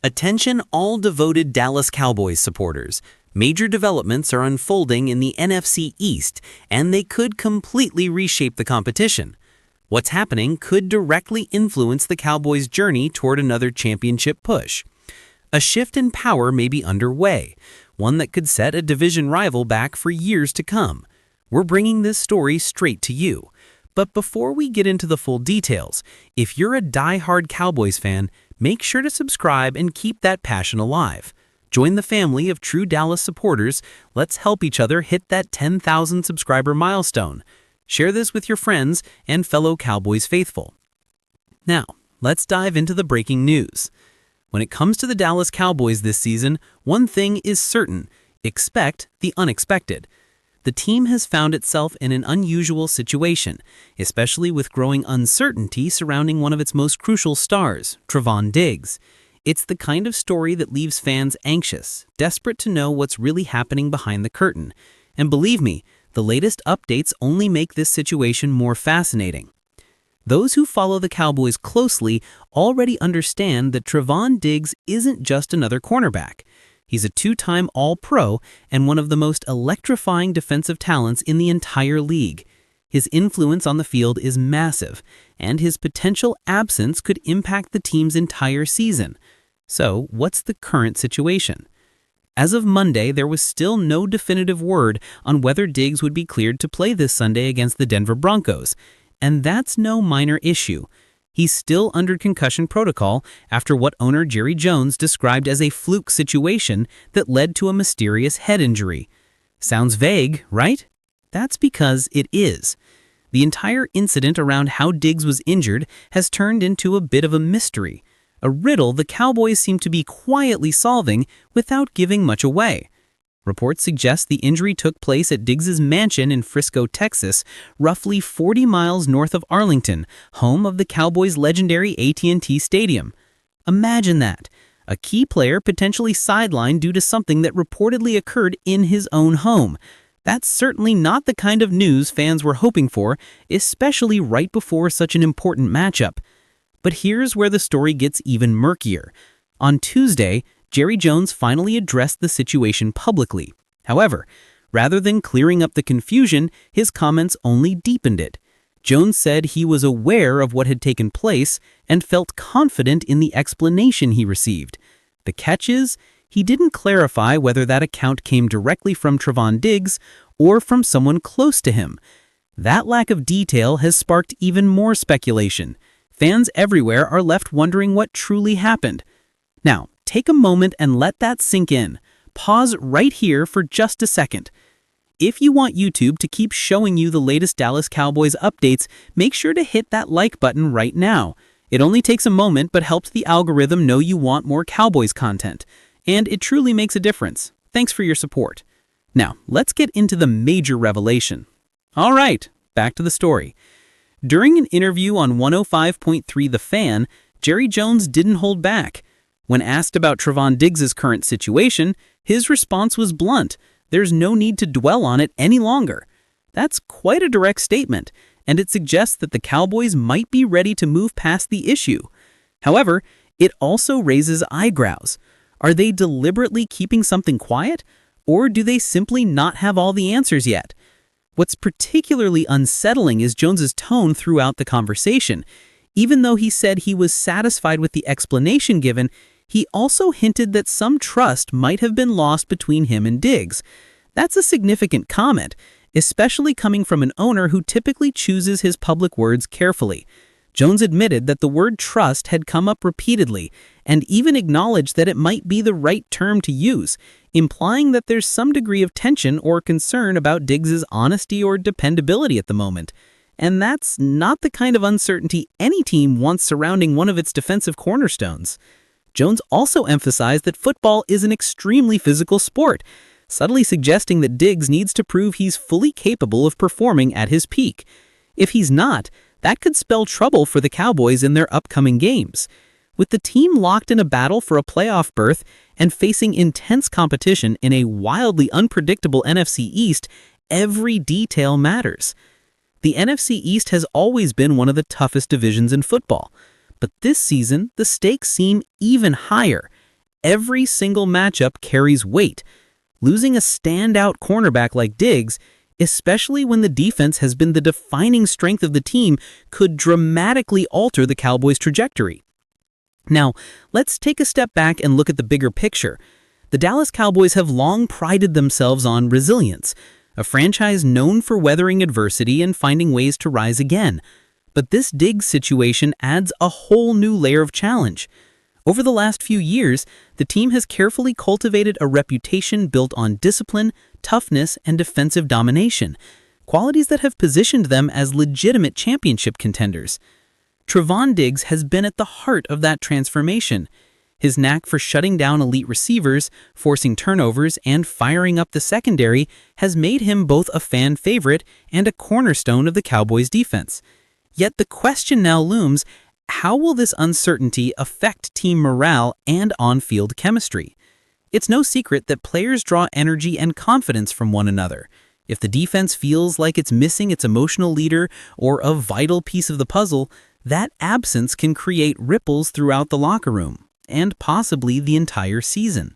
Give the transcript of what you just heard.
Attention all devoted Dallas Cowboys supporters. Major developments are unfolding in the NFC East, and they could completely reshape the competition. What's happening could directly influence the Cowboys' journey toward another championship push. A shift in power may be underway, one that could set a division rival back for years to come. We're bringing this story straight to you. But before we get into the full details, if you're a die-hard Cowboys fan, make sure to subscribe and keep that passion alive. Join the family of true Dallas supporters. Let's help each other hit that 10,000 subscriber milestone. Share this with your friends and fellow Cowboys faithful. Now, let's dive into the breaking news. When it comes to the Dallas Cowboys this season, one thing is certain: expect the unexpected. The team has found itself in an unusual situation, especially with growing uncertainty surrounding one of its most crucial stars, Trevon Diggs. It's the kind of story that leaves fans anxious, desperate to know what's really happening behind the curtain. And believe me, the latest updates only make this situation more fascinating. Those who follow the Cowboys closely already understand that Trevon Diggs isn't just another cornerback. He's a two-time All-Pro and one of the most electrifying defensive talents in the entire league. His influence on the field is massive, and his potential absence could impact the team's entire season. So, what's the current situation? As of Monday, there was still no definitive word on whether Diggs would be cleared to play this Sunday against the Denver Broncos, and that's no minor issue. He's still under concussion protocol after what owner Jerry Jones described as a fluke situation that led to a mysterious head injury. Sounds vague, right? That's because it is. The entire incident around how Diggs was injured has turned into a bit of a mystery, a riddle the Cowboys seem to be quietly solving without giving much away. Reports suggest the injury took place at Diggs' mansion in Frisco, Texas, roughly 40 miles north of Arlington, home of the Cowboys' legendary AT&T Stadium. Imagine that, a key player potentially sidelined due to something that reportedly occurred in his own home. That's certainly not the kind of news fans were hoping for, especially right before such an important matchup. But here's where the story gets even murkier. On Tuesday, Jerry Jones finally addressed the situation publicly. However, rather than clearing up the confusion, his comments only deepened it. Jones said he was aware of what had taken place and felt confident in the explanation he received. The catch is, he didn't clarify whether that account came directly from Trevon Diggs or from someone close to him. That lack of detail has sparked even more speculation. Fans everywhere are left wondering what truly happened. Now, take a moment and let that sink in. Pause right here for just a second. If you want YouTube to keep showing you the latest Dallas Cowboys updates, make sure to hit that like button right now. It only takes a moment but helps the algorithm know you want more Cowboys content. And it truly makes a difference. Thanks for your support. Now, let's get into the major revelation. All right, back to the story. During an interview on 105.3 The Fan, Jerry Jones didn't hold back. When asked about Trevon Diggs' current situation, his response was blunt. There's no need to dwell on it any longer. That's quite a direct statement, and it suggests that the Cowboys might be ready to move past the issue. However, it also raises eyebrows. Are they deliberately keeping something quiet, or do they simply not have all the answers yet? What's particularly unsettling is Jones's tone throughout the conversation. Even though he said he was satisfied with the explanation given, he also hinted that some trust might have been lost between him and Diggs. That's a significant comment, especially coming from an owner who typically chooses his public words carefully. Jones admitted that the word trust had come up repeatedly and even acknowledged that it might be the right term to use, implying that there's some degree of tension or concern about Diggs' honesty or dependability at the moment. And that's not the kind of uncertainty any team wants surrounding one of its defensive cornerstones. Jones also emphasized that football is an extremely physical sport, subtly suggesting that Diggs needs to prove he's fully capable of performing at his peak. If he's not, that could spell trouble for the Cowboys in their upcoming games. With the team locked in a battle for a playoff berth and facing intense competition in a wildly unpredictable NFC East, every detail matters. The NFC East has always been one of the toughest divisions in football. But this season, the stakes seem even higher. every single matchup carries weight. Losing a standout cornerback like Diggs, especially when the defense has been the defining strength of the team, could dramatically alter the Cowboys' trajectory. Now, let's take a step back and look at the bigger picture. The Dallas Cowboys have long prided themselves on resilience, a franchise known for weathering adversity and finding ways to rise again. But this Diggs situation adds a whole new layer of challenge. Over the last few years, the team has carefully cultivated a reputation built on discipline, toughness, and defensive domination, qualities that have positioned them as legitimate championship contenders. Trevon Diggs has been at the heart of that transformation. His knack for shutting down elite receivers, forcing turnovers, and firing up the secondary has made him both a fan favorite and a cornerstone of the Cowboys' defense. Yet the question now looms: how will this uncertainty affect team morale and on-field chemistry? It's no secret that players draw energy and confidence from one another. If the defense feels like it's missing its emotional leader or a vital piece of the puzzle, that absence can create ripples throughout the locker room, and possibly the entire season.